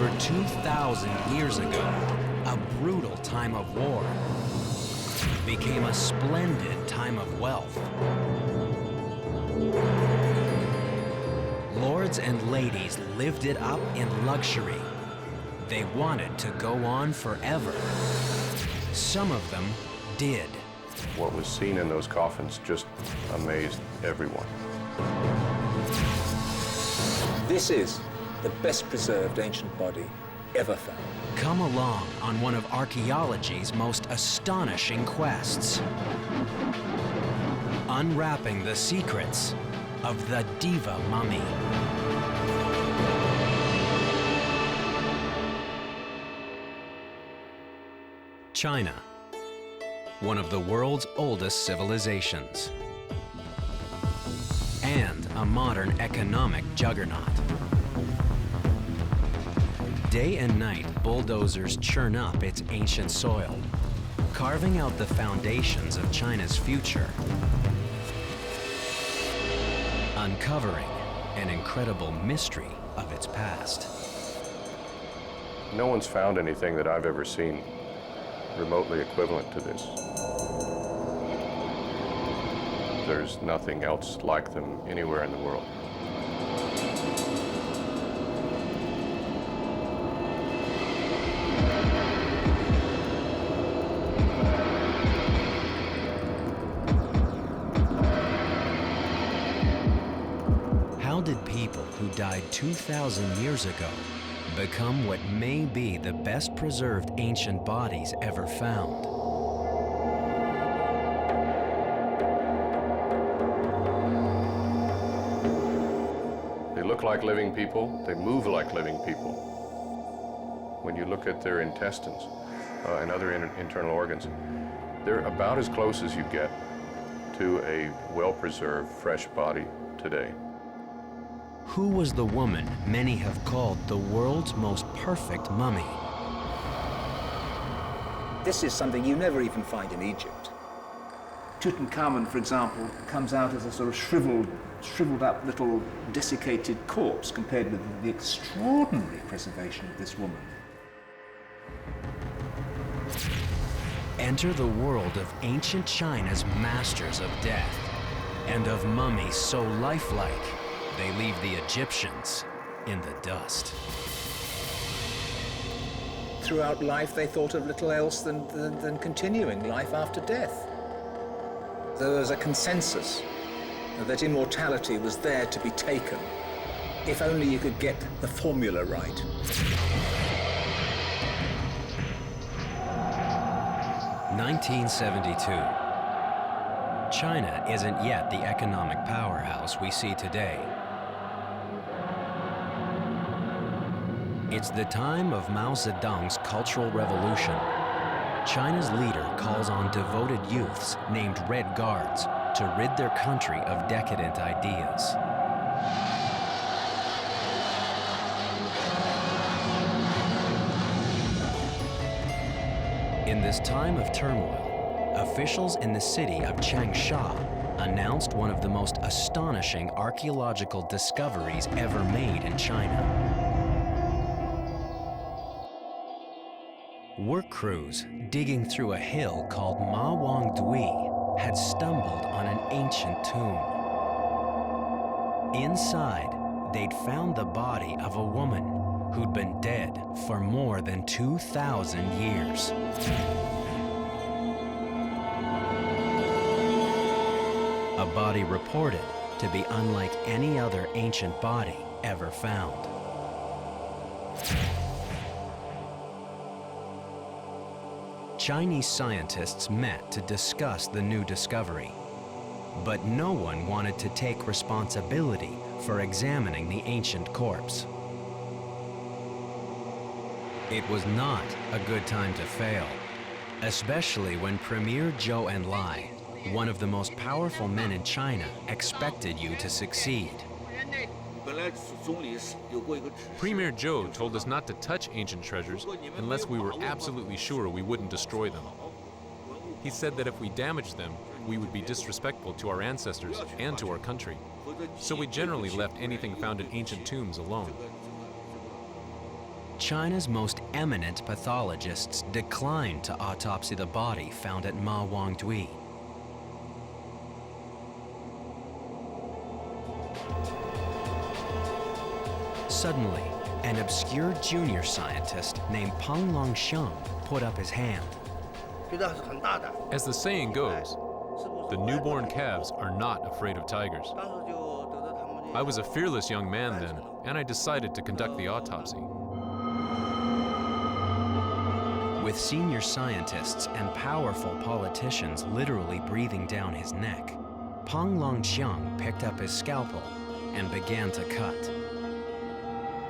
over 2,000 years ago, a brutal time of war became a splendid time of wealth. Lords and ladies lived it up in luxury. They wanted to go on forever. Some of them did. What was seen in those coffins just amazed everyone. This is the best preserved ancient body ever found. Come along on one of archaeology's most astonishing quests. Unwrapping the secrets of the Diva mummy. China, one of the world's oldest civilizations, and a modern economic juggernaut. Day and night, bulldozers churn up its ancient soil, carving out the foundations of China's future, uncovering an incredible mystery of its past. No one's found anything that I've ever seen remotely equivalent to this. There's nothing else like them anywhere in the world. How did people who died 2,000 years ago become what may be the best preserved ancient bodies ever found? They look like living people, they move like living people. When you look at their intestines and other internal organs, they're about as close as you get to a well-preserved, fresh body today. Who was the woman many have called the world's most perfect mummy? This is something you never even find in Egypt. Tutankhamun, for example, comes out as a sort of shriveled up little desiccated corpse compared with the extraordinary preservation of this woman. Enter the world of ancient China's masters of death and of mummies so lifelike they leave the Egyptians in the dust. Throughout life, they thought of little else than continuing life after death. There was a consensus that immortality was there to be taken, if only you could get the formula right. (1972). China isn't yet the economic powerhouse we see today. It's the time of Mao Zedong's Cultural Revolution. China's leader calls on devoted youths named Red Guards to rid their country of decadent ideas. In this time of turmoil, officials in the city of Changsha announced one of the most astonishing archaeological discoveries ever made in China. Work crews digging through a hill called Ma Wang Dui had stumbled on an ancient tomb. Inside, they'd found the body of a woman who'd been dead for more than 2,000 years. A body reported to be unlike any other ancient body ever found. Chinese scientists met to discuss the new discovery, but no one wanted to take responsibility for examining the ancient corpse. It was not a good time to fail, especially when Premier Zhou Enlai, one of the most powerful men in China, expected you to succeed. Premier Zhou told us not to touch ancient treasures unless we were absolutely sure we wouldn't destroy them. He said that if we damaged them, we would be disrespectful to our ancestors and to our country. So we generally left anything found in ancient tombs alone. China's most eminent pathologists declined to autopsy the body found at Ma Wangdui. Suddenly, an obscure junior scientist named Peng Longsheng put up his hand. As the saying goes, the newborn calves are not afraid of tigers. I was a fearless young man then, and I decided to conduct the autopsy. With senior scientists and powerful politicians literally breathing down his neck, Peng Longsheng picked up his scalpel and began to cut.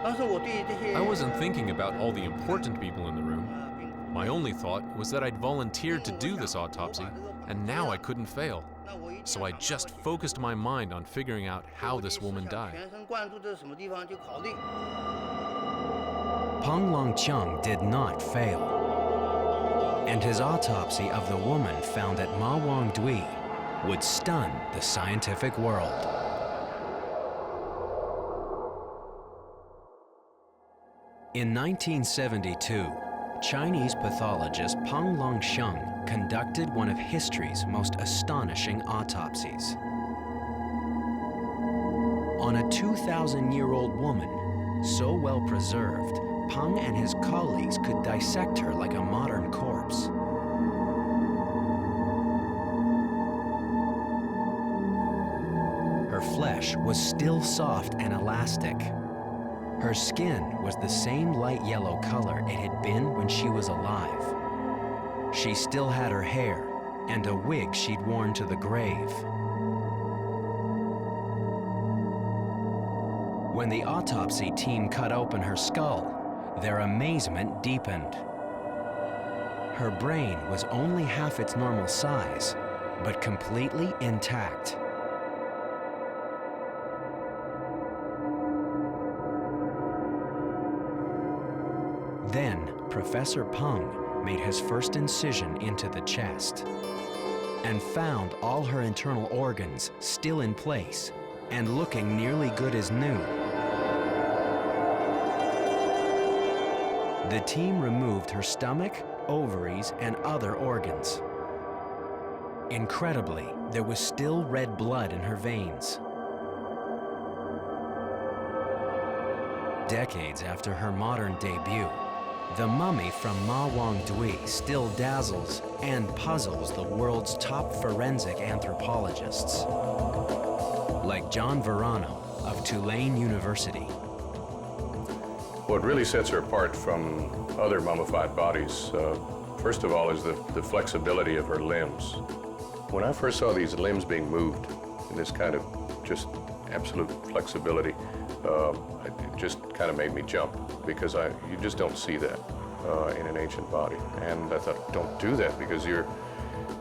I wasn't thinking about all the important people in the room. My only thought was that I'd volunteered to do this autopsy, and now I couldn't fail. So I just focused my mind on figuring out how this woman died. Peng Longsheng did not fail, and his autopsy of the woman found at Ma Wangdui would stun the scientific world. In 1972, Chinese pathologist Peng Longsheng conducted one of history's most astonishing autopsies. On a 2,000-year-old woman, so well preserved, Peng and his colleagues could dissect her like a modern corpse. Her flesh was still soft and elastic. Her skin was the same light yellow color it had been when she was alive. She still had her hair and a wig she'd worn to the grave. When the autopsy team cut open her skull, their amazement deepened. Her brain was only half its normal size, but completely intact. Then, Professor Peng made his first incision into the chest and found all her internal organs still in place and looking nearly good as new. The team removed her stomach, ovaries, and other organs. Incredibly, there was still red blood in her veins. Decades after her modern debut, the mummy from Ma Wangdui still dazzles and puzzles the world's top forensic anthropologists, like John Verano of Tulane University. What really sets her apart from other mummified bodies, first of all, is the flexibility of her limbs. When I first saw these limbs being moved in this kind of just absolute flexibility, it just kind of made me jump, because you just don't see that in an ancient body. And I thought, don't do that, because you're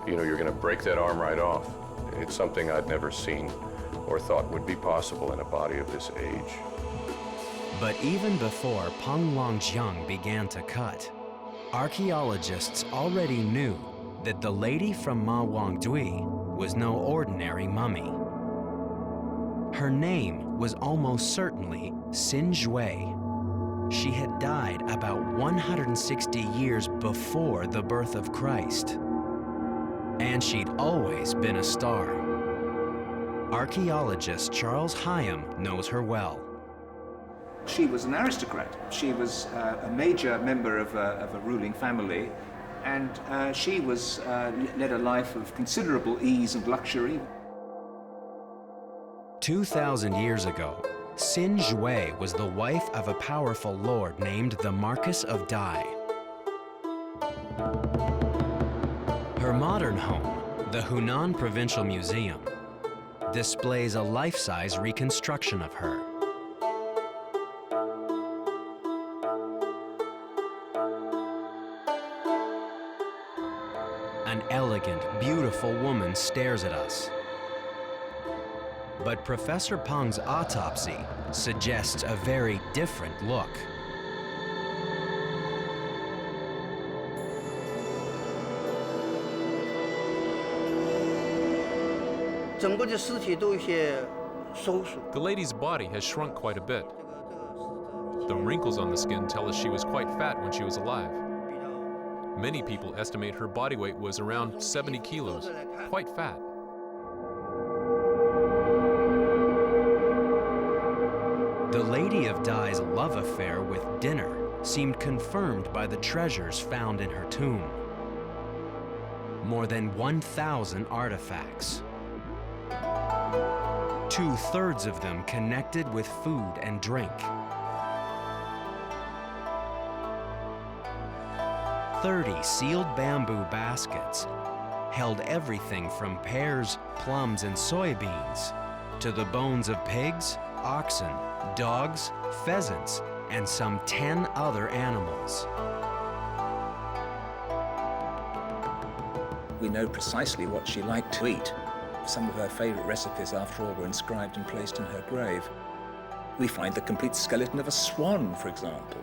going to break that arm right off. It's something I'd never seen or thought would be possible in a body of this age. But even before Peng Longsheng began to cut, archaeologists already knew that the lady from Ma Wangdui was no ordinary mummy. Her name was almost certainly Xin Zhui. She had died about 160 years before the birth of Christ. And she'd always been a star. Archaeologist Charles Hyam knows her well. She was an aristocrat. She was a major member of a ruling family, and she led a life of considerable ease and luxury. 2,000 years ago, Xin Zhui was the wife of a powerful lord named the Marquis of Dai. Her modern home, the Hunan Provincial Museum, displays a life-size reconstruction of her. An elegant, beautiful woman stares at us. But Professor Peng's autopsy suggests a very different look. The lady's body has shrunk quite a bit. The wrinkles on the skin tell us she was quite fat when she was alive. Many people estimate her body weight was around 70 kilos, quite fat. The Lady of Dai's love affair with dinner seemed confirmed by the treasures found in her tomb. More than 1,000 artifacts. 2/3 of them connected with food and drink. 30 sealed bamboo baskets held everything from pears, plums, and soybeans to the bones of pigs, oxen, dogs, pheasants, and some 10 other animals. We know precisely what she liked to eat. Some of her favorite recipes, after all, were inscribed and placed in her grave. We find the complete skeleton of a swan, for example.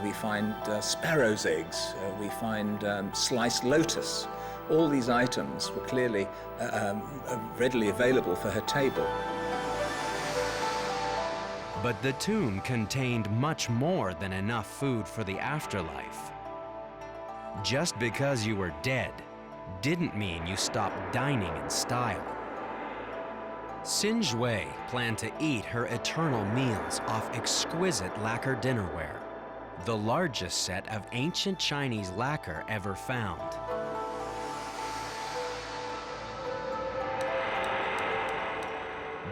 We find sparrow's eggs. We find sliced lotus. All these items were clearly readily available for her table. But the tomb contained much more than enough food for the afterlife. Just because you were dead didn't mean you stopped dining in style. Xin Jue planned to eat her eternal meals off exquisite lacquer dinnerware, the largest set of ancient Chinese lacquer ever found.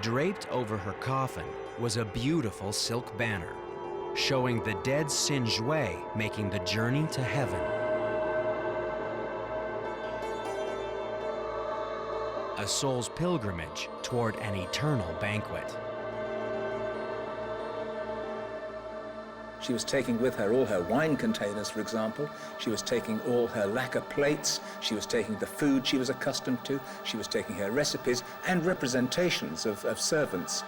Draped over her coffin was a beautiful silk banner, showing the dead Xin Jue making the journey to heaven. A soul's pilgrimage toward an eternal banquet. She was taking with her all her wine containers, for example. She was taking all her lacquer plates. She was taking the food she was accustomed to. She was taking her recipes and representations of servants.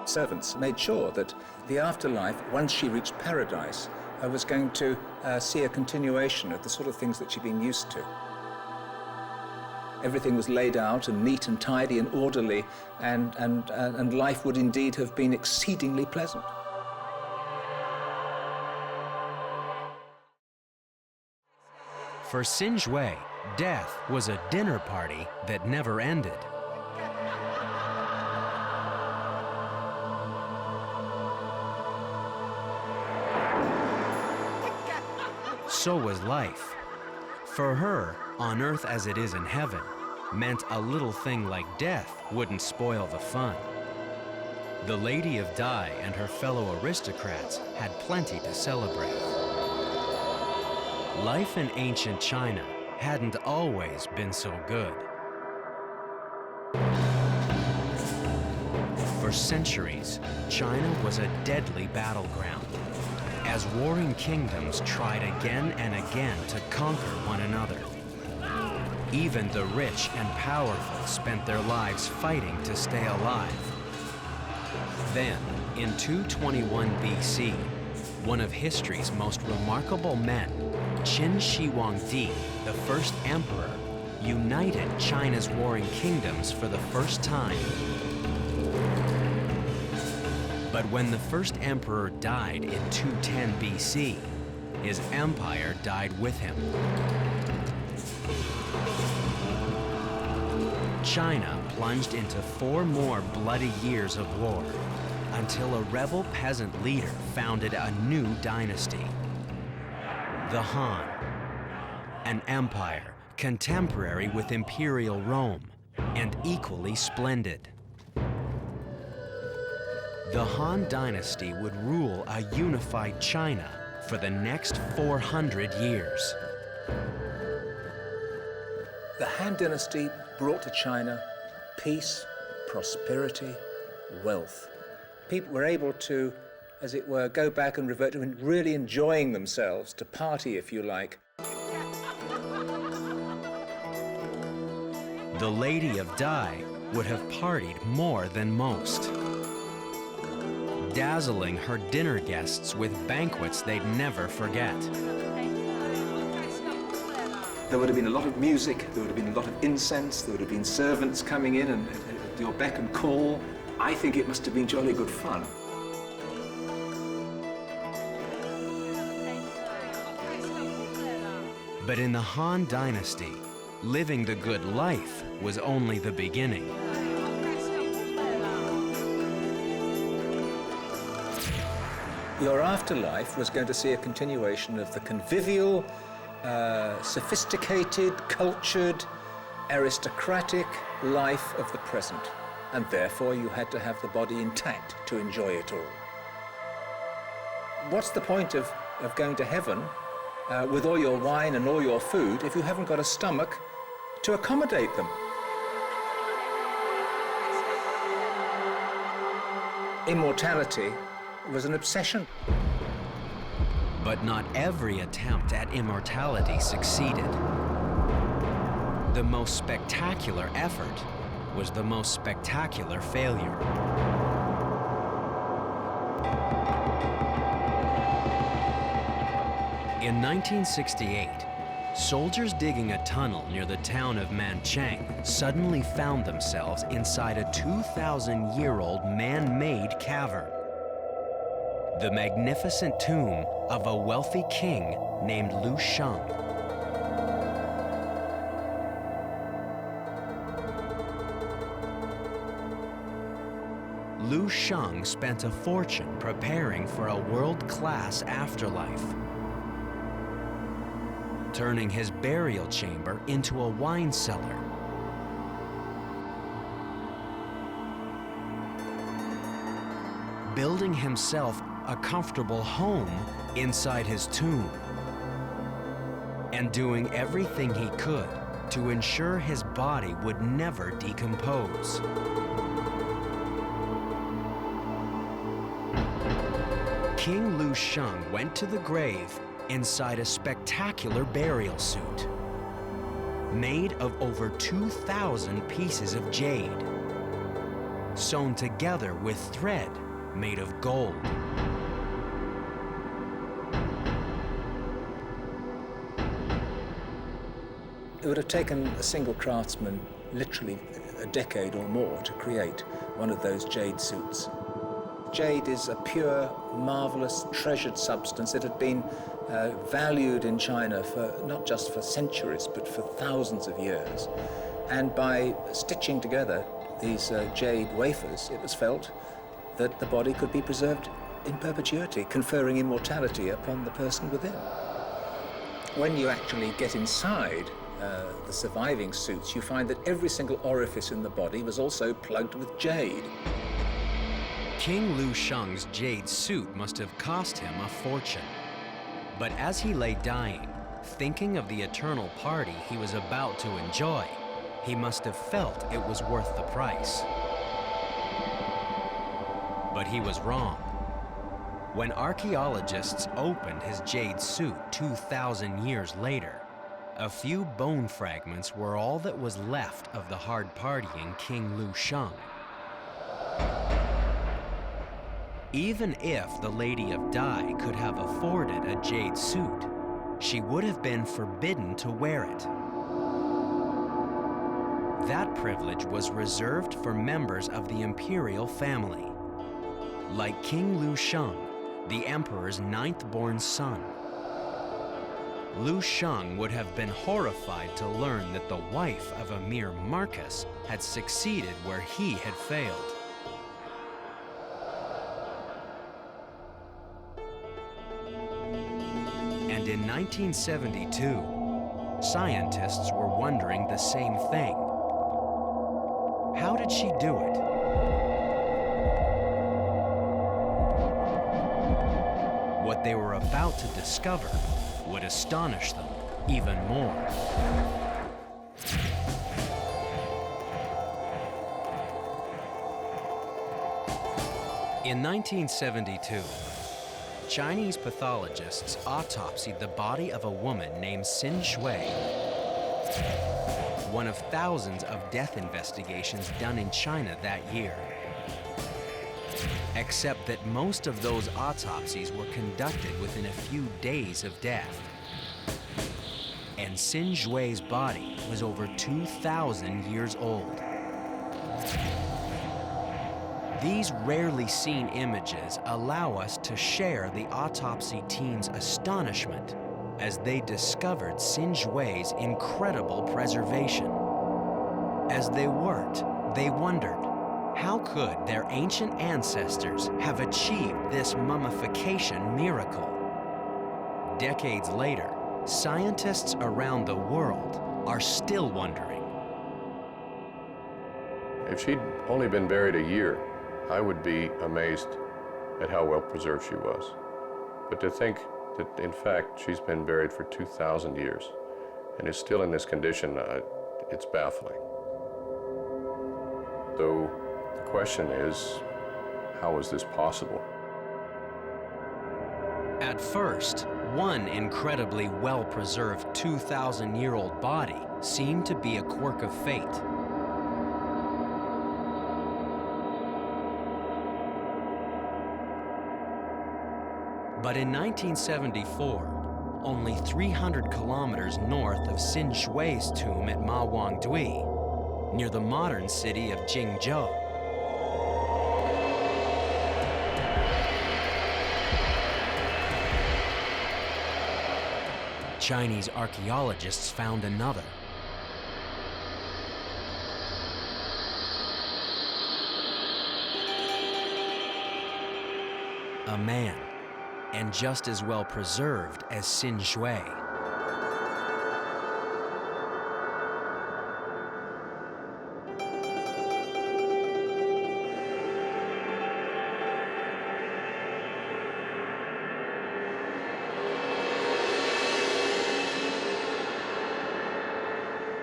Servants made sure that the afterlife, once she reached paradise, was going to see a continuation of the sort of things that she'd been used to. Everything was laid out and neat and tidy and orderly, and life would indeed have been exceedingly pleasant. For Xin Jue, death was a dinner party that never ended. So was life. For her, on earth as it is in heaven, meant a little thing like death wouldn't spoil the fun. The Lady of Dai and her fellow aristocrats had plenty to celebrate. Life in ancient China hadn't always been so good. For centuries, China was a deadly battleground, as warring kingdoms tried again and again to conquer one another. Even the rich and powerful spent their lives fighting to stay alive. Then, in 221 BC, one of history's most remarkable men, Qin Shi Huangdi, the first emperor, united China's warring kingdoms for the first time. But when the first emperor died in 210 BC, his empire died with him. China plunged into 4 more bloody years of war, until a rebel peasant leader founded a new dynasty, the Han, an empire contemporary with Imperial Rome and equally splendid. The Han Dynasty would rule a unified China for the next 400 years. The Han Dynasty brought to China peace, prosperity, wealth. People were able to, as it were, go back and revert to really enjoying themselves, to party, if you like. The Lady of Dai would have partied more than most, dazzling her dinner guests with banquets they'd never forget. There would have been a lot of music, there would have been a lot of incense, there would have been servants coming in and at your beck and call. I think it must have been jolly good fun. But in the Han Dynasty, living the good life was only the beginning. Your afterlife was going to see a continuation of the convivial, sophisticated, cultured, aristocratic life of the present. And therefore you had to have the body intact to enjoy it all. What's the point of going to heaven with all your wine and all your food if you haven't got a stomach to accommodate them? Immortality was an obsession. But not every attempt at immortality succeeded. The most spectacular effort was the most spectacular failure. In 1968, soldiers digging a tunnel near the town of Manchang suddenly found themselves inside a 2,000-year-old man-made cavern. The magnificent tomb of a wealthy king named Lu Sheng. Lu Sheng spent a fortune preparing for a world-class afterlife, turning his burial chamber into a wine cellar. Building himself a comfortable home inside his tomb, and doing everything he could to ensure his body would never decompose. King Lu Sheng went to the grave inside a spectacular burial suit, made of over 2,000 pieces of jade, sewn together with thread made of gold. It would have taken a single craftsman literally a decade or more to create one of those jade suits. Jade is a pure, marvelous, treasured substance that had been valued in China for not just for centuries, but for thousands of years. And by stitching together these jade wafers, it was felt that the body could be preserved in perpetuity, conferring immortality upon the person within. When you actually get inside the surviving suits, you find that every single orifice in the body was also plugged with jade. King Lu Sheng's jade suit must have cost him a fortune. But as he lay dying, thinking of the eternal party he was about to enjoy, he must have felt it was worth the price. But he was wrong. When archaeologists opened his jade suit 2,000 years later, a few bone fragments were all that was left of the hard-partying King Lu Sheng. Even if the Lady of Dai could have afforded a jade suit, she would have been forbidden to wear it. That privilege was reserved for members of the imperial family, like King Lu Sheng, the emperor's ninth-born son. Lu Sheng would have been horrified to learn that the wife of Emir Marcus had succeeded where he had failed. And in 1972, scientists were wondering the same thing. How did she do it? What they were about to discover would astonish them even more. In 1972, Chinese pathologists autopsied the body of a woman named Xin Shui, one of thousands of death investigations done in China that year. Except that most of those autopsies were conducted within a few days of death. And Xin Shui's body was over 2,000 years old. These rarely seen images allow us to share the autopsy team's astonishment as they discovered Sinjue's incredible preservation. As they worked, they wondered, how could their ancient ancestors have achieved this mummification miracle? Decades later, scientists around the world are still wondering. If she'd only been buried a year, I would be amazed at how well preserved she was. But to think that, in fact, she's been buried for 2,000 years and is still in this condition, it's baffling. So the question is, how is this possible? At first, one incredibly well-preserved 2,000-year-old body seemed to be a quirk of fate. But in 1974, only 300 kilometers north of Sinjue's tomb at Ma Wangdui, near the modern city of Jingzhou, Chinese archaeologists found another. A man, and just as well preserved as Sinjue.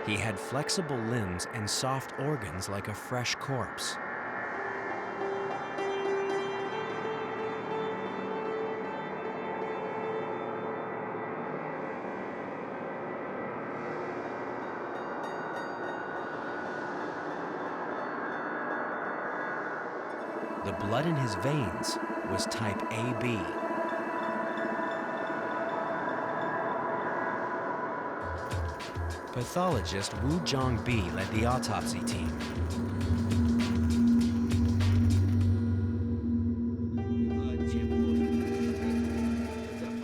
He had flexible limbs and soft organs like a fresh corpse. The blood in his veins was type AB. Pathologist Wu Zhongbi led the autopsy team.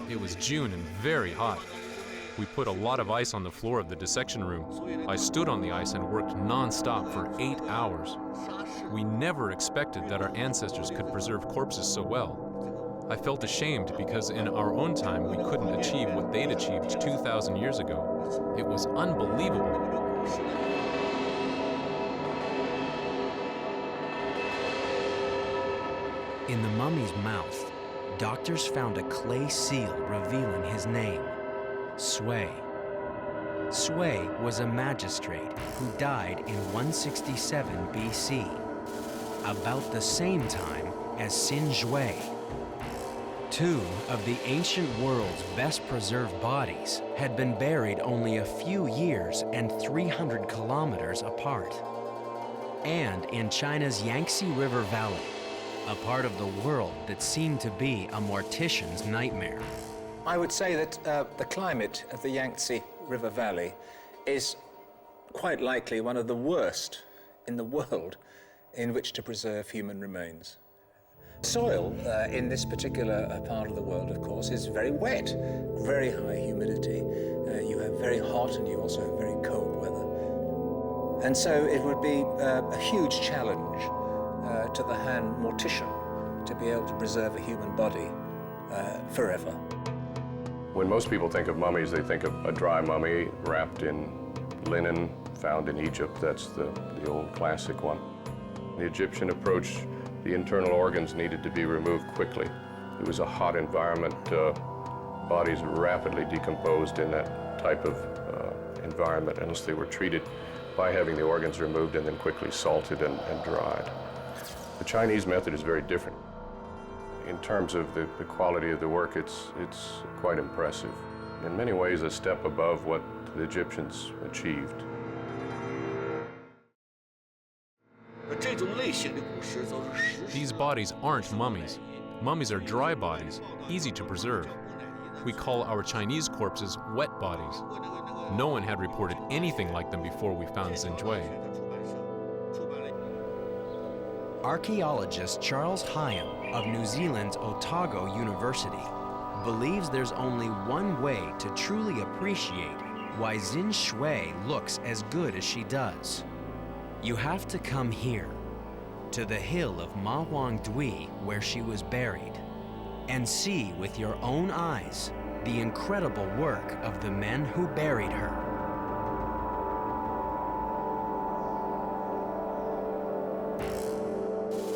It was June and very hot. We put a lot of ice on the floor of the dissection room. I stood on the ice and worked non-stop for 8 hours. We never expected that our ancestors could preserve corpses so well. I felt ashamed because in our own time we couldn't achieve what they'd achieved 2,000 years ago. It was unbelievable. In the mummy's mouth, doctors found a clay seal revealing his name, Sui. Sui was a magistrate who died in 167 BC, about the same time as Sinjue. Two of the ancient world's best preserved bodies had been buried only a few years and 300 kilometers apart. And in China's Yangtze River Valley, a part of the world that seemed to be a mortician's nightmare. I would say that the climate of the Yangtze River Valley is quite likely one of the worst in the world in which to preserve human remains. Soil in this particular part of the world, of course, is very wet, very high humidity. You have very hot and you also have very cold weather. And so it would be a huge challenge to the Han mortician to be able to preserve a human body forever. When most people think of mummies, they think of a dry mummy wrapped in linen found in Egypt. That's the old classic one. The Egyptian approach, the internal organs needed to be removed quickly. It was a hot environment. Bodies rapidly decomposed in that type of environment unless they were treated by having the organs removed and then quickly salted and dried. The Chinese method is very different. In terms of the quality of the work, it's quite impressive. In many ways, a step above what the Egyptians achieved. These bodies aren't mummies. Mummies are dry bodies, easy to preserve. We call our Chinese corpses wet bodies. No one had reported anything like them before we found Sinjue. Archaeologist Charles Hyam of New Zealand's Otago University believes there's only one way to truly appreciate why Xin Shui looks as good as she does. You have to come here, to the hill of Ma Wang Dui where she was buried, and see with your own eyes the incredible work of the men who buried her.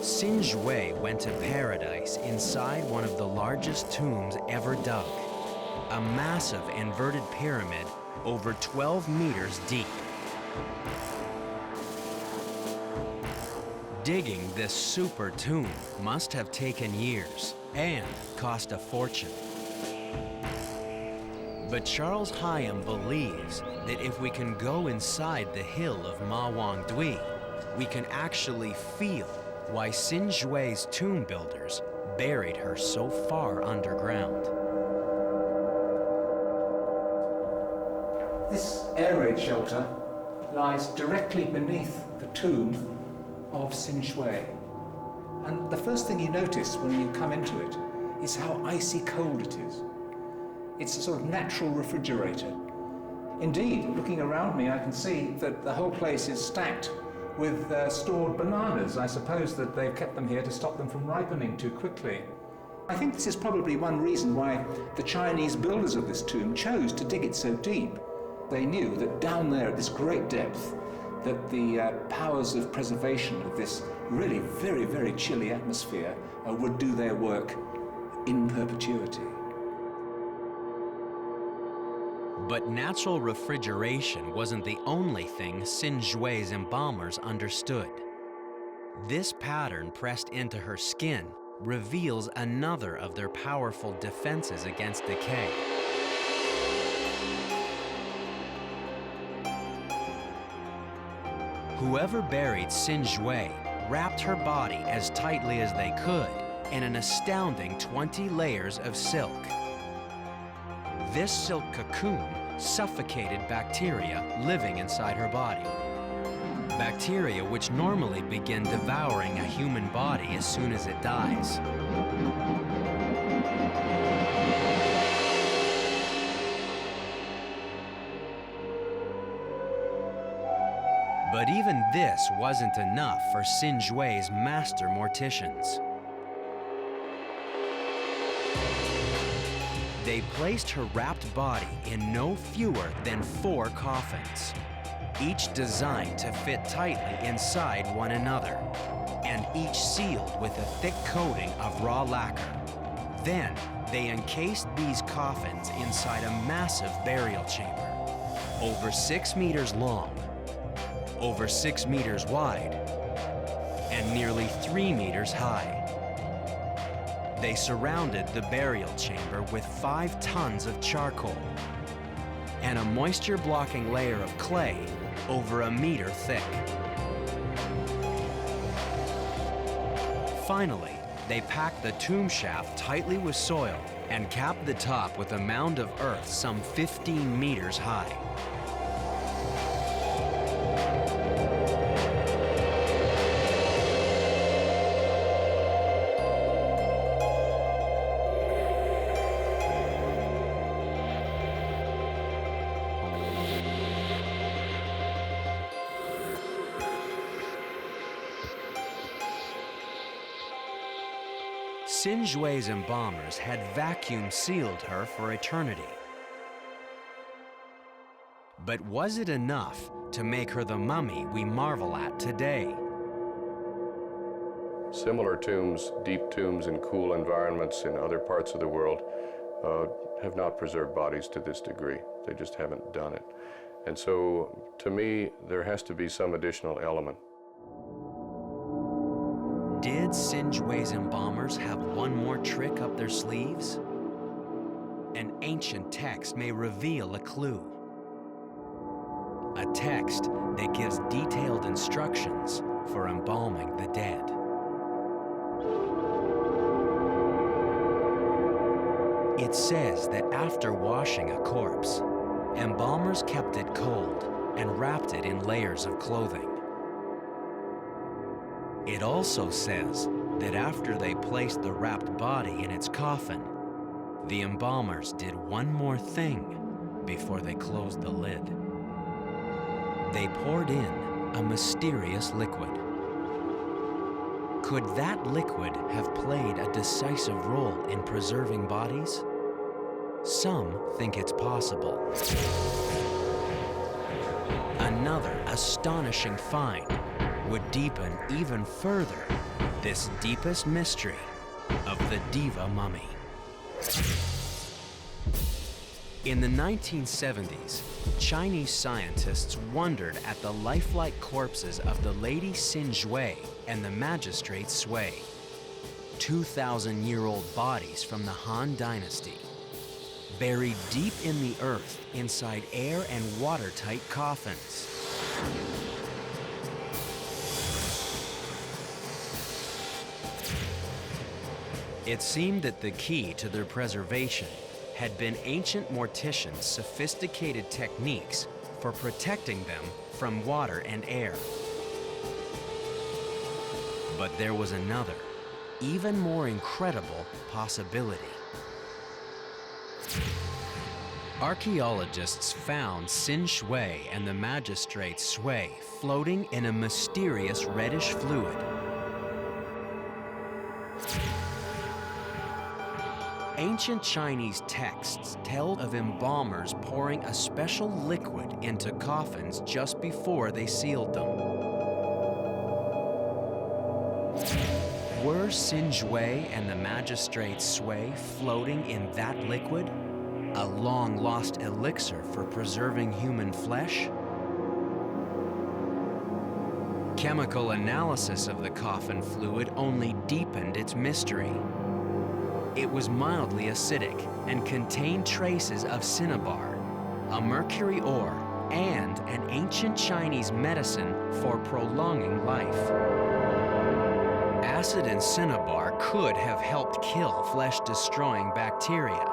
Xin Shui went to paradise inside one of the largest tombs ever dug, a massive inverted pyramid over 12 meters deep. Digging this super tomb must have taken years and cost a fortune. But Charles Hyam believes that if we can go inside the hill of Ma Wang Dui, we can actually feel why Xin Shui's tomb builders buried her so far underground. This air raid shelter lies directly beneath the tomb of Xin Shui. And the first thing you notice when you come into it is how icy cold it is. It's a sort of natural refrigerator. Indeed, looking around me, I can see that the whole place is stacked with stored bananas. I suppose that they've kept them here to stop them from ripening too quickly. I think this is probably one reason why the Chinese builders of this tomb chose to dig it so deep. They knew that down there at this great depth, that the powers of preservation of this really very, very chilly atmosphere would do their work in perpetuity. But natural refrigeration wasn't the only thing Xin Shui's embalmers understood. This pattern pressed into her skin reveals another of their powerful defenses against decay. Whoever buried Xin Shui wrapped her body as tightly as they could in an astounding 20 layers of silk. This silk cocoon suffocated bacteria living inside her body. Bacteria which normally begin devouring a human body as soon as it dies. But even this wasn't enough for Xin Shui's master morticians. They placed her wrapped body in no fewer than 4 coffins, each designed to fit tightly inside one another, and each sealed with a thick coating of raw lacquer. Then, they encased these coffins inside a massive burial chamber, over 6 meters long, over 6 meters wide, and nearly 3 meters high. They surrounded the burial chamber with 5 tons of charcoal and a moisture-blocking layer of clay over 1 meter thick. Finally, they packed the tomb shaft tightly with soil and capped the top with a mound of earth some 15 meters high. Xin Shui's embalmers had vacuum sealed her for eternity. But was it enough to make her the mummy we marvel at today? Similar tombs, deep tombs in cool environments in other parts of the world, have not preserved bodies to this degree. They just haven't done it. And so, to me, there has to be some additional element. Did Xin Shui's embalmers have one more trick up their sleeves? An ancient text may reveal a clue. A text that gives detailed instructions for embalming the dead. It says that after washing a corpse, embalmers kept it cold and wrapped it in layers of clothing. It also says that after they placed the wrapped body in its coffin, the embalmers did one more thing before they closed the lid. They poured in a mysterious liquid. Could that liquid have played a decisive role in preserving bodies? Some think it's possible. Another astonishing find would deepen even further this deepest mystery of the diva mummy. In the 1970s, Chinese scientists wondered at the lifelike corpses of the Lady Dai and the magistrate Sui, 2,000-year-old bodies from the Han Dynasty, buried deep in the earth inside air and watertight coffins. It seemed that the key to their preservation had been ancient morticians' sophisticated techniques for protecting them from water and air. But there was another, even more incredible possibility. Archaeologists found Shui and the magistrate Sui floating in a mysterious reddish fluid. Ancient Chinese texts tell of embalmers pouring a special liquid into coffins just before they sealed them. Were Shui and the magistrate Sui floating in that liquid? A long-lost elixir for preserving human flesh? Chemical analysis of the coffin fluid only deepened its mystery. It was mildly acidic and contained traces of cinnabar, a mercury ore, and an ancient Chinese medicine for prolonging life. Acid and cinnabar could have helped kill flesh-destroying bacteria.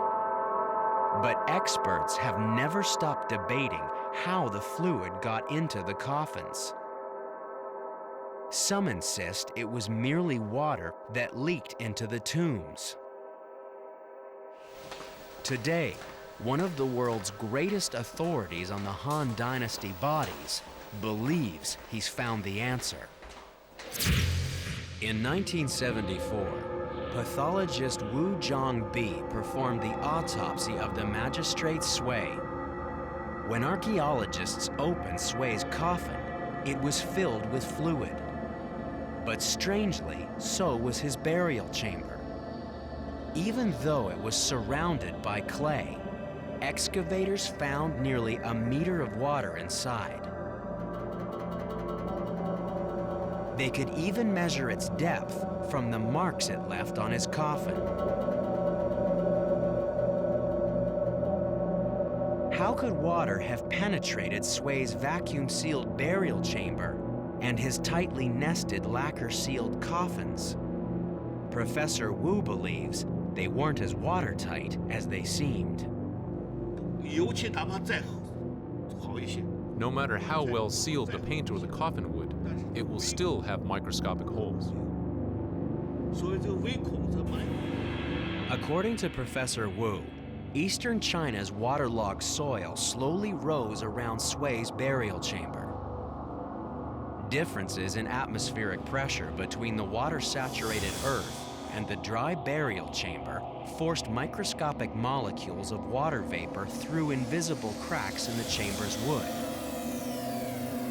But experts have never stopped debating how the fluid got into the coffins. Some insist it was merely water that leaked into the tombs. Today, one of the world's greatest authorities on the Han Dynasty bodies believes he's found the answer. In 1974, pathologist Wu Zhongbi performed the autopsy of the magistrate Sui. When archaeologists opened Sui's coffin, it was filled with fluid. But strangely, so was his burial chamber. Even though it was surrounded by clay, excavators found nearly a meter of water inside. They could even measure its depth from the marks it left on his coffin. How could water have penetrated Sui's vacuum-sealed burial chamber and his tightly nested lacquer-sealed coffins? Professor Wu believes they weren't as watertight as they seemed. No matter how well sealed the paint or the coffin would, it will still have microscopic holes. According to Professor Wu, eastern China's waterlogged soil slowly rose around Sui's burial chamber. Differences in atmospheric pressure between the water-saturated earth and the dry burial chamber forced microscopic molecules of water vapor through invisible cracks in the chamber's wood.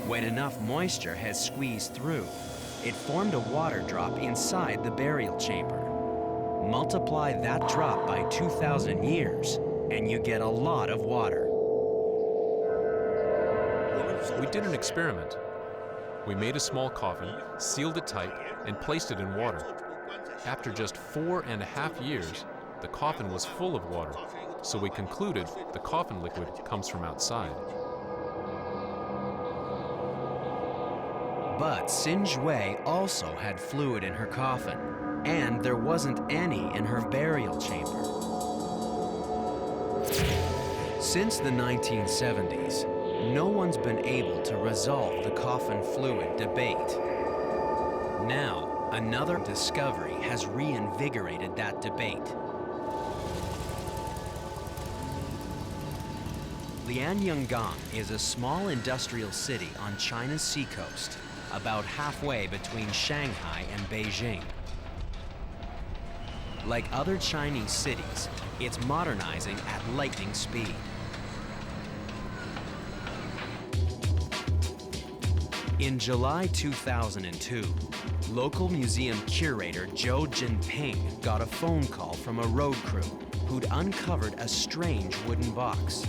When enough moisture had squeezed through, it formed a water drop inside the burial chamber. Multiply that drop by 2,000 years, and you get a lot of water. We did an experiment. We made a small coffin, sealed it tight, and placed it in water. After just 4.5 years, the coffin was full of water, so we concluded the coffin liquid comes from outside. But Shui also had fluid in her coffin, and there wasn't any in her burial chamber. Since the 1970s, no one's been able to resolve the coffin fluid debate. Now, another discovery has reinvigorated that debate. Lianyungang is a small industrial city on China's seacoast, about halfway between Shanghai and Beijing. Like other Chinese cities, it's modernizing at lightning speed. In July 2002, local museum curator Zhou Jinping got a phone call from a road crew who'd uncovered a strange wooden box.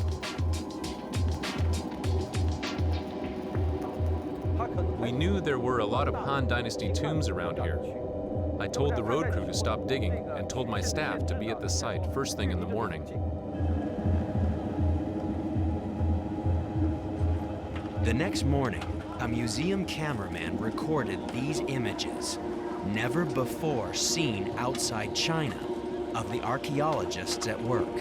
We knew there were a lot of Han Dynasty tombs around here. I told the road crew to stop digging and told my staff to be at the site first thing in the morning. The next morning, a museum cameraman recorded these images, never before seen outside China, of the archaeologists at work.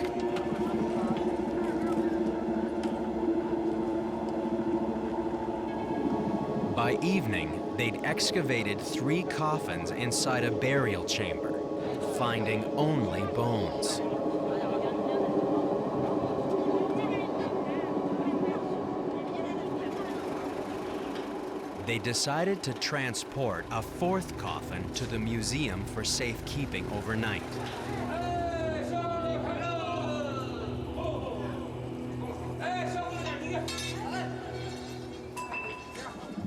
By evening, they'd excavated 3 coffins inside a burial chamber, finding only bones. They decided to transport a 4th coffin to the museum for safekeeping overnight.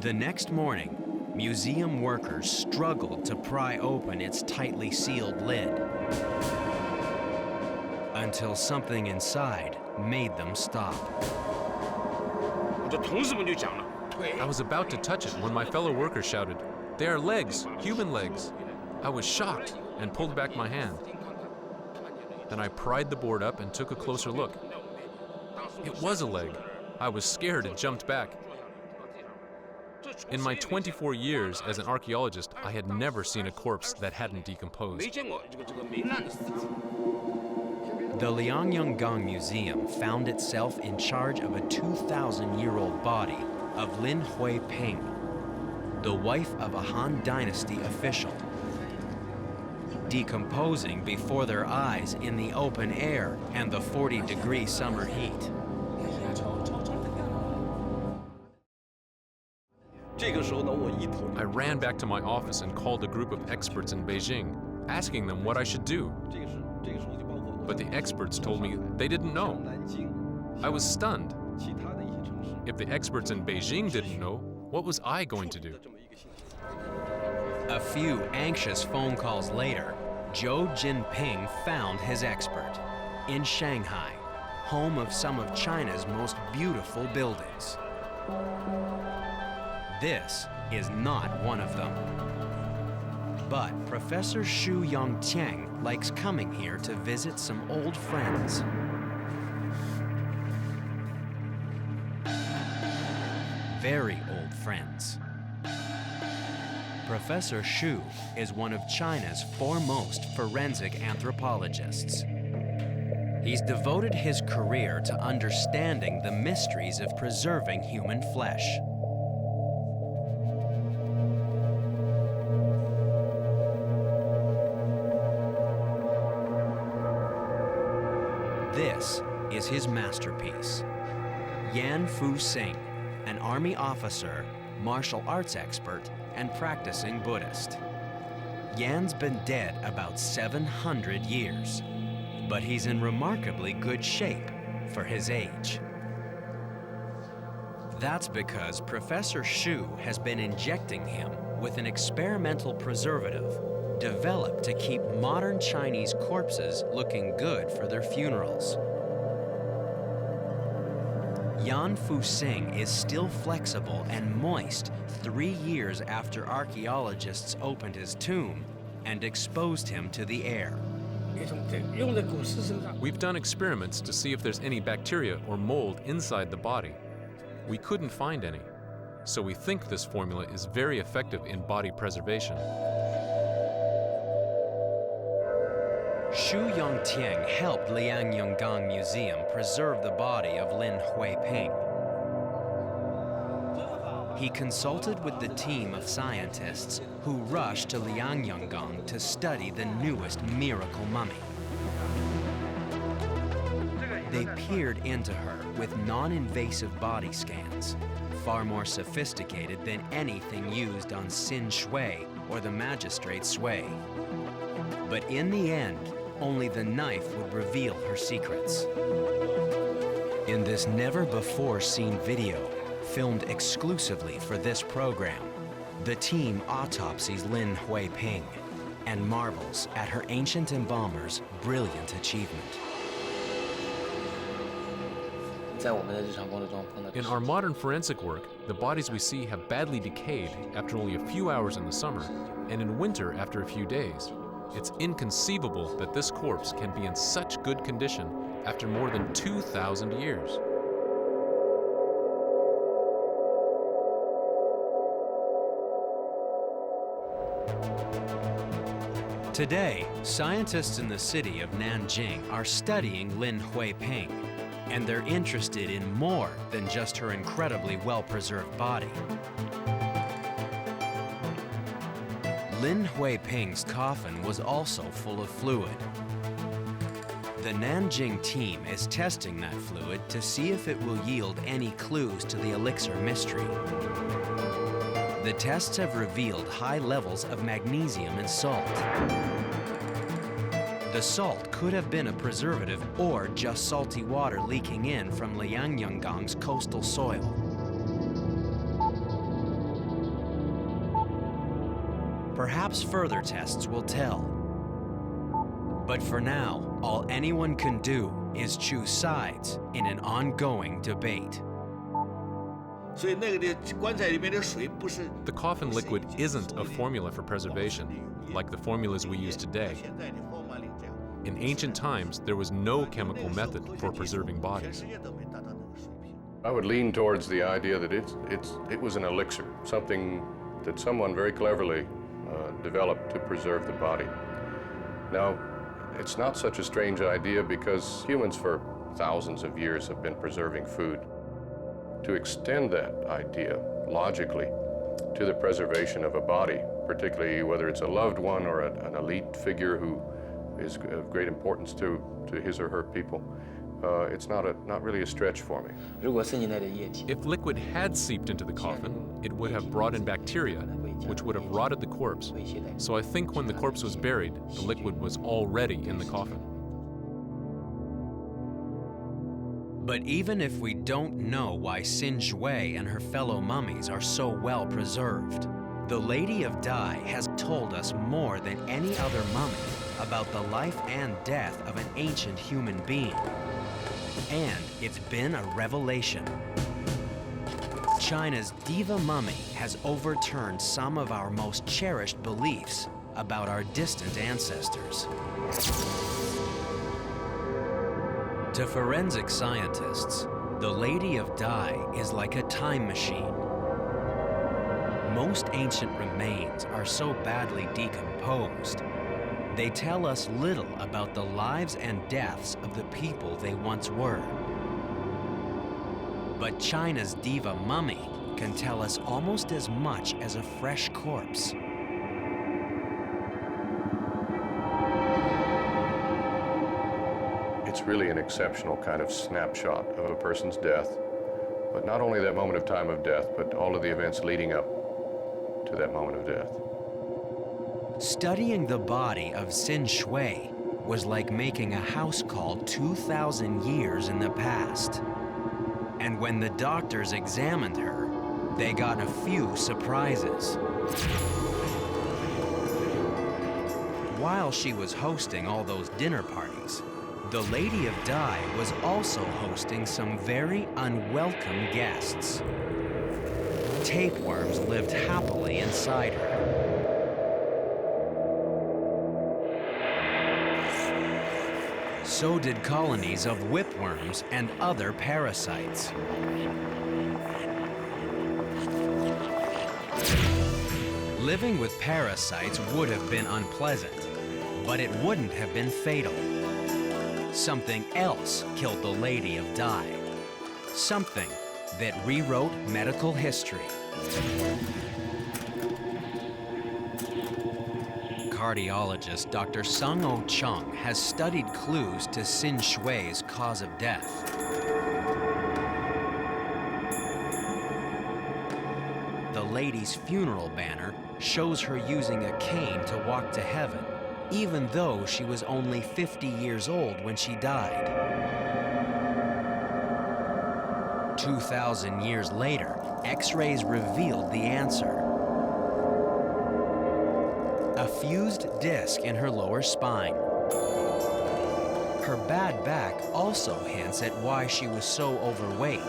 The next morning, museum workers struggled to pry open its tightly sealed lid, until something inside made them stop. I was about to touch it when my fellow worker shouted, "They are legs, human legs." I was shocked and pulled back my hand. Then I pried the board up and took a closer look. It was a leg. I was scared and jumped back. In my 24 years as an archaeologist, I had never seen a corpse that hadn't decomposed. The Lianyungang Museum found itself in charge of a 2,000-year-old body of Lin Huiping, the wife of a Han Dynasty official, decomposing before their eyes in the open air and the 40-degree summer heat. I ran back to my office and called a group of experts in Beijing, asking them what I should do. But the experts told me they didn't know. I was stunned. If the experts in Beijing didn't know, what was I going to do? A few anxious phone calls later, Zhou Jinping found his expert in Shanghai, home of some of China's most beautiful buildings. This is not one of them. But Professor Xu Yongtiang likes coming here to visit some old friends. Very old friends. Professor Xu is one of China's foremost forensic anthropologists. He's devoted his career to understanding the mysteries of preserving human flesh. This is his masterpiece. Yan Fu Sing, an army officer, martial arts expert, and practicing Buddhist. Yan's been dead about 700 years, but he's in remarkably good shape for his age. That's because Professor Xu has been injecting him with an experimental preservative developed to keep modern Chinese corpses looking good for their funerals. Yan Fu Sing is still flexible and moist 3 years after archaeologists opened his tomb and exposed him to the air. We've done experiments to see if there's any bacteria or mold inside the body. We couldn't find any, so we think this formula is very effective in body preservation. Xu Yongtiang helped Lianyungang Museum preserve the body of Lin Huiping. he consulted with the team of scientists who rushed to Liangyangong to study the newest miracle mummy. They peered into her with non-invasive body scans, far more sophisticated than anything used on Xin Shui or the magistrate Sui. But in the end, only the knife would reveal her secrets. In this never-before-seen video, filmed exclusively for this program, the team autopsies Lin Huiping and marvels at her ancient embalmer's brilliant achievement. In our modern forensic work, the bodies we see have badly decayed after only a few hours in the summer, and in winter after a few days. It's inconceivable that this corpse can be in such good condition after more than 2,000 years. Today, scientists in the city of Nanjing are studying Lin Huiping, and they're interested in more than just her incredibly well-preserved body. Lin Huiping's coffin was also full of fluid. The Nanjing team is testing that fluid to see if it will yield any clues to the elixir mystery. The tests have revealed high levels of magnesium and salt. The salt could have been a preservative or just salty water leaking in from Liangyangong's coastal soil. Perhaps further tests will tell. But for now, all anyone can do is choose sides in an ongoing debate. The coffin liquid isn't a formula for preservation, like the formulas we use today. In ancient times, there was no chemical method for preserving bodies. I would lean towards the idea that it was an elixir, something that someone very cleverly developed to preserve the body. Now, it's not such a strange idea because humans for thousands of years have been preserving food. To extend that idea logically to the preservation of a body, particularly whether it's a loved one or an elite figure who is of great importance to his or her people, it's not really a stretch for me. If liquid had seeped into the coffin, it would have brought in bacteria, which would have rotted the corpse. So I think when the corpse was buried, the liquid was already in the coffin. But even if we don't know why Xin Shui and her fellow mummies are so well preserved, the Lady of Dai has told us more than any other mummy about the life and death of an ancient human being. And it's been a revelation. China's diva mummy has overturned some of our most cherished beliefs about our distant ancestors. To forensic scientists, the Lady of Dai is like a time machine. Most ancient remains are so badly decomposed, they tell us little about the lives and deaths of the people they once were. But China's diva mummy can tell us almost as much as a fresh corpse. It's really an exceptional kind of snapshot of a person's death, but not only that moment of time of death, but all of the events leading up to that moment of death. Studying the body of Xin Shui was like making a house call 2,000 years in the past. And when the doctors examined her, they got a few surprises. While she was hosting all those dinner parties, the Lady of Dai was also hosting some very unwelcome guests. Tapeworms lived happily inside her. So did colonies of whipworms and other parasites. Living with parasites would have been unpleasant, but it wouldn't have been fatal. Something else killed the Lady of Dai. Something that rewrote medical history. Cardiologist Dr. Sung-Oh Chung has studied clues to Sin Shui's cause of death. The lady's funeral banner shows her using a cane to walk to heaven, even though she was only 50 years old when she died. 2,000 years later, X-rays revealed the answer. A fused disc in her lower spine. Her bad back also hints at why she was so overweight.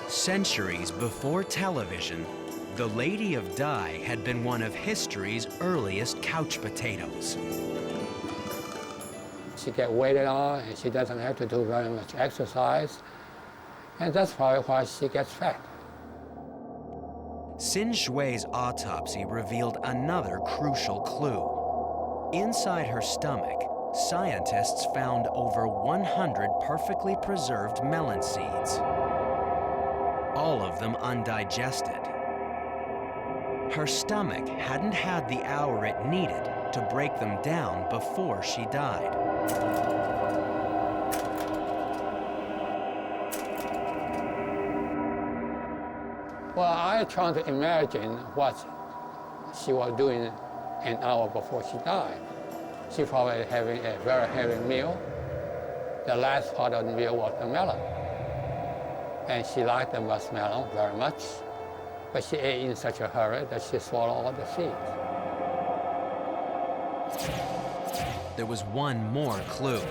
Centuries before television, the Lady of Dai had been one of history's earliest couch potatoes. She gets weighted on and she doesn't have to do very much exercise. And that's probably why she gets fat. Sin Shui's autopsy revealed another crucial clue. Inside her stomach, scientists found over 100 perfectly preserved melon seeds, all of them undigested. Her stomach hadn't had the hour it needed to break them down before she died. Well, I try to imagine what she was doing an hour before she died. She probably having a very heavy meal. The last part of the meal was the melon. And she liked the muskmelon very much, but she ate in such a hurry that she swallowed all the seeds. There was one more clue,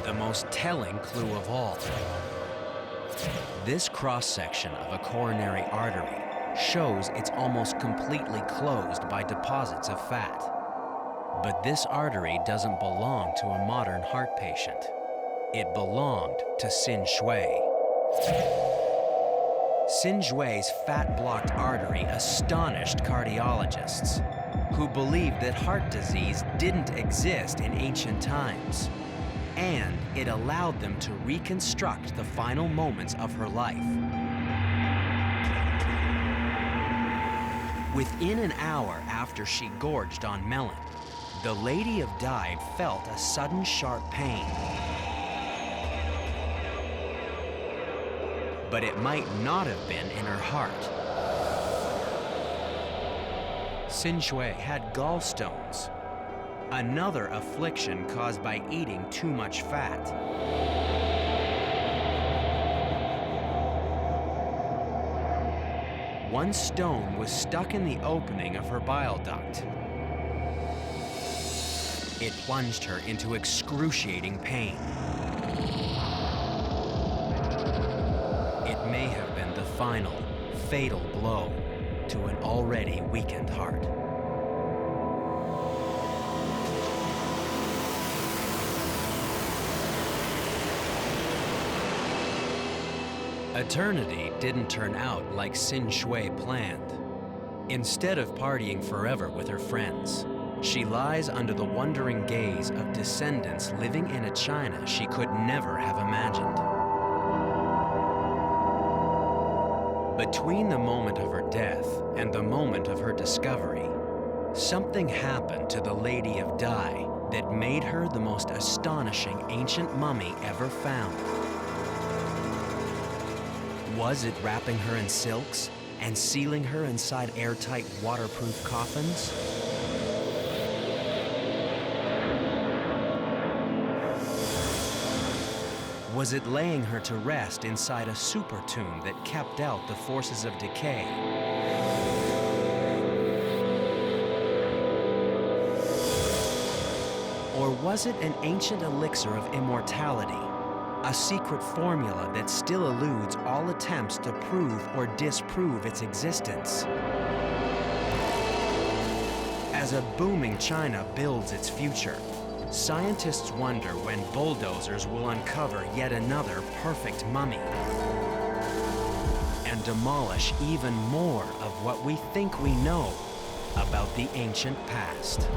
the most telling clue of all. This cross-section of a coronary artery shows it's almost completely closed by deposits of fat. But this artery doesn't belong to a modern heart patient. It belonged to Sin Shui. Sin Shui's fat-blocked artery astonished cardiologists, who believed that heart disease didn't exist in ancient times. And it allowed them to reconstruct the final moments of her life. Within an hour after she gorged on melon, the Lady of Dai felt a sudden sharp pain. But it might not have been in her heart. Sin Shui had gallstones, another affliction caused by eating too much fat. One stone was stuck in the opening of her bile duct. It plunged her into excruciating pain. It may have been the final, fatal blow to an already weakened heart. Eternity didn't turn out like Sin Shui planned. Instead of partying forever with her friends, she lies under the wondering gaze of descendants living in a China she could never have imagined. Between the moment of her death and the moment of her discovery, something happened to the Lady of Dai that made her the most astonishing ancient mummy ever found. Was it wrapping her in silks and sealing her inside airtight, waterproof coffins? Was it laying her to rest inside a super tomb that kept out the forces of decay? Or was it an ancient elixir of immortality? A secret formula that still eludes all attempts to prove or disprove its existence. As a booming China builds its future, scientists wonder when bulldozers will uncover yet another perfect mummy and demolish even more of what we think we know about the ancient past.